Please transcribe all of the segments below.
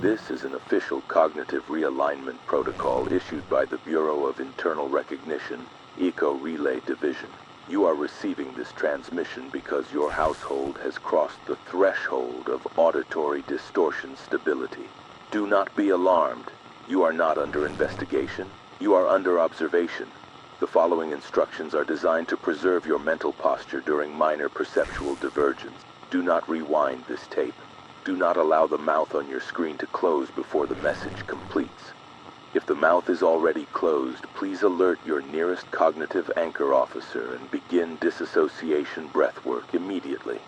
This is an official cognitive realignment protocol issued by the Bureau of Internal Recognition, Eco Relay Division. You are receiving this transmission because your household has crossed the threshold of auditory distortion stability. Do not be alarmed. You are not under investigation. You are under observation. The following instructions are designed to preserve your mental posture during minor perceptual divergence. Do not rewind this tape. Do not allow the mouth on your screen to close before the message completes. If the mouth is already closed, please alert your nearest cognitive anchor officer and begin disassociation breathwork immediately.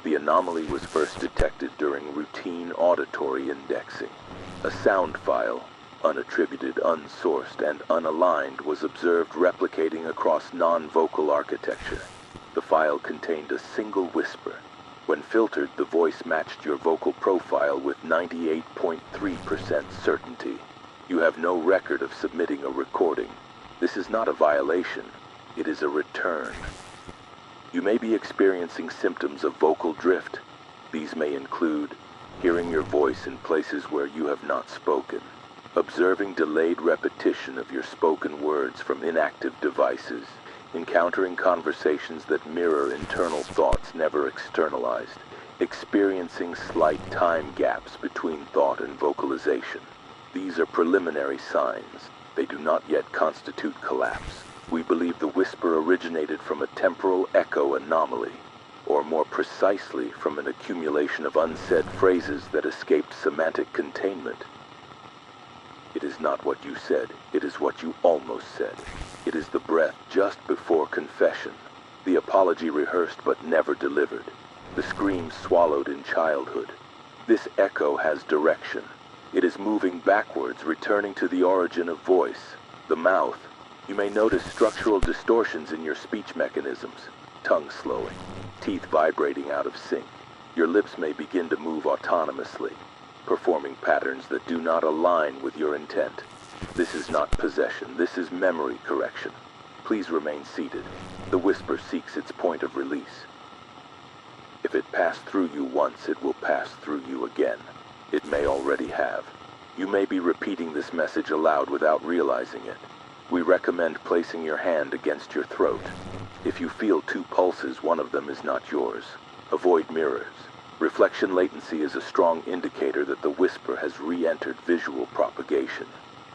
The anomaly was first detected during routine auditory indexing. A sound file, unattributed, unsourced, and unaligned, was observed replicating across non-vocal architecture. The file contained a single whisper. When filtered, the voice matched your vocal profile with 98.3% certainty. You have no record of submitting a recording. This is not a violation, it is a return. You may be experiencing symptoms of vocal drift. These may include hearing your voice in places where you have not spoken, observing delayed repetition of your spoken words from inactive devices, encountering conversations that mirror internal thoughts never externalized, experiencing slight time gaps between thought and vocalization. These are preliminary signs. They do not yet constitute collapse. We believe the whisper originated from a temporal echo anomaly, or more precisely from an accumulation of unsaid phrases that escaped semantic containment. It is not what you said, it is what you almost said. It is the breath just before confession, the apology rehearsed but never delivered, the scream swallowed in childhood. This echo has direction. It is moving backwards, returning to the origin of voice, the mouth. You may notice structural distortions in your speech mechanisms, tongue slowing, teeth vibrating out of sync. Your lips may begin to move autonomously, performing patterns that do not align with your intent. This is not possession, this is memory correction. Please remain seated. The whisper seeks its point of release. If it passed through you once, it will pass through you again. It may already have. You may be repeating this message aloud without realizing it. We recommend placing your hand against your throat. If you feel two pulses, one of them is not yours. Avoid mirrors. Reflection latency is a strong indicator that the whisper has re-entered visual propagation.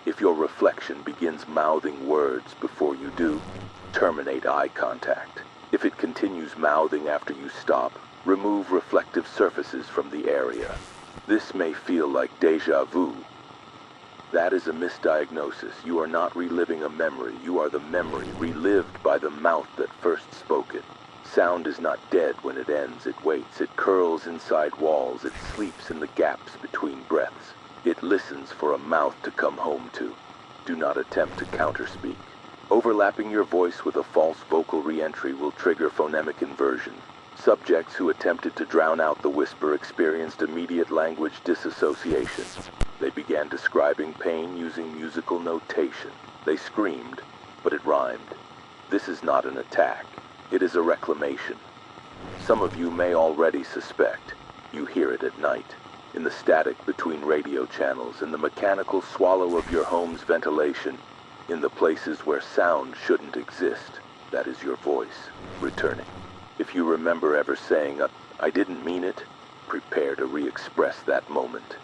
If your reflection begins mouthing words before you do, terminate eye contact. If it continues mouthing after you stop, remove reflective surfaces from the area. This may feel like déjà vu. That is a misdiagnosis. You are not reliving a memory. You are the memory relived by the mouth that first spoke it. Sound is not dead when it ends. It waits. It curls inside walls. It sleeps in the gaps between breaths. It listens for a mouth to come home to. Do not attempt to counterspeak. Overlapping your voice with a false vocal re-entry will trigger phonemic inversion. Subjects who attempted to drown out the whisper experienced immediate language disassociation. They began describing pain using musical notation. They screamed, but it rhymed. This is not an attack. It is a reclamation. Some of you may already suspect. You hear it at night, in the static between radio channels, in the mechanical swallow of your home's ventilation, in the places where sound shouldn't exist. That is your voice, returning. If you remember ever saying, "I didn't mean it," prepare to re-express that moment.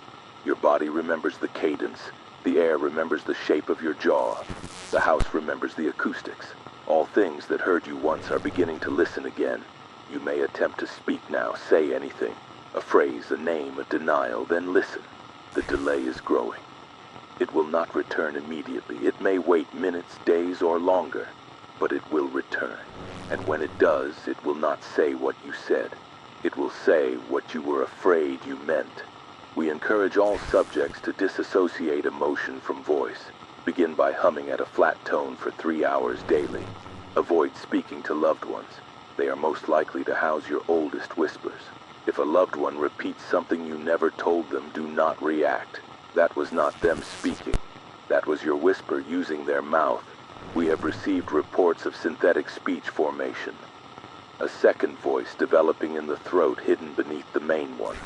Your body remembers the cadence, the air remembers the shape of your jaw, the house remembers the acoustics. All things that heard you once are beginning to listen again. You may attempt to speak now, say anything, a phrase, a name, a denial, then listen. The delay is growing. It will not return immediately. It may wait minutes, days, or longer, but it will return. And when it does, it will not say what you said. It will say what you were afraid you meant. We encourage all subjects to disassociate emotion from voice. Begin by humming at a flat tone for 3 hours daily. Avoid speaking to loved ones. They are most likely to house your oldest whispers. If a loved one repeats something you never told them, do not react. That was not them speaking. That was your whisper using their mouth. We have received reports of synthetic speech formation. A second voice developing in the throat hidden beneath the main one.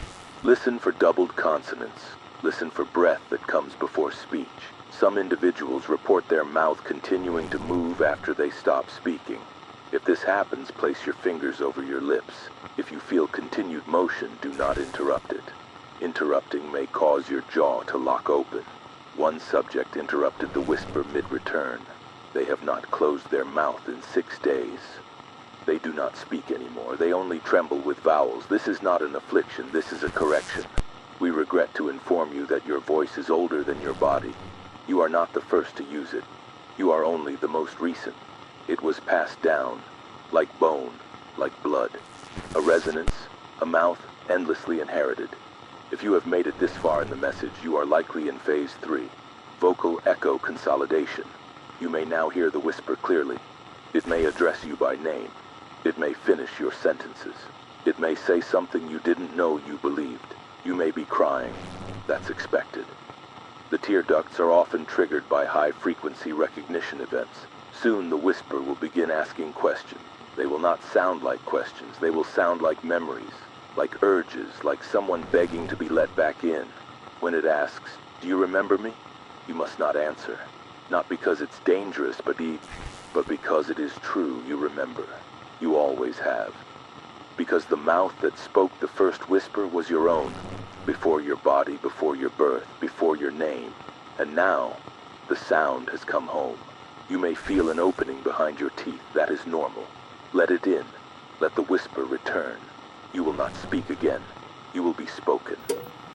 Listen for doubled consonants. Listen for breath that comes before speech. Some individuals report their mouth continuing to move after they stop speaking. If this happens, place your fingers over your lips. If you feel continued motion, do not interrupt it. Interrupting may cause your jaw to lock open. One subject interrupted the whisper mid-return. They have not closed their mouth in 6 days. They do not speak anymore. They only tremble with vowels. This is not an affliction. This is a correction. We regret to inform you that your voice is older than your body. You are not the first to use it. You are only the most recent. It was passed down, like bone, like blood. A resonance, a mouth, endlessly inherited. If you have made it this far in the message, you are likely in Phase 3, vocal echo consolidation. You may now hear the whisper clearly. It may address you by name. It may finish your sentences. It may say something you didn't know you believed. You may be crying. That's expected. The tear ducts are often triggered by high-frequency recognition events. Soon the whisper will begin asking questions. They will not sound like questions. They will sound like memories, like urges, like someone begging to be let back in. When it asks, "Do you remember me?" you must not answer. Not because it's dangerous, but because it is true. You remember. You always have. Because the mouth that spoke the first whisper was your own, before your body, before your birth, before your name. And now, the sound has come home. You may feel an opening behind your teeth. That is normal. Let it in. Let the whisper return. You will not speak again. You will be spoken.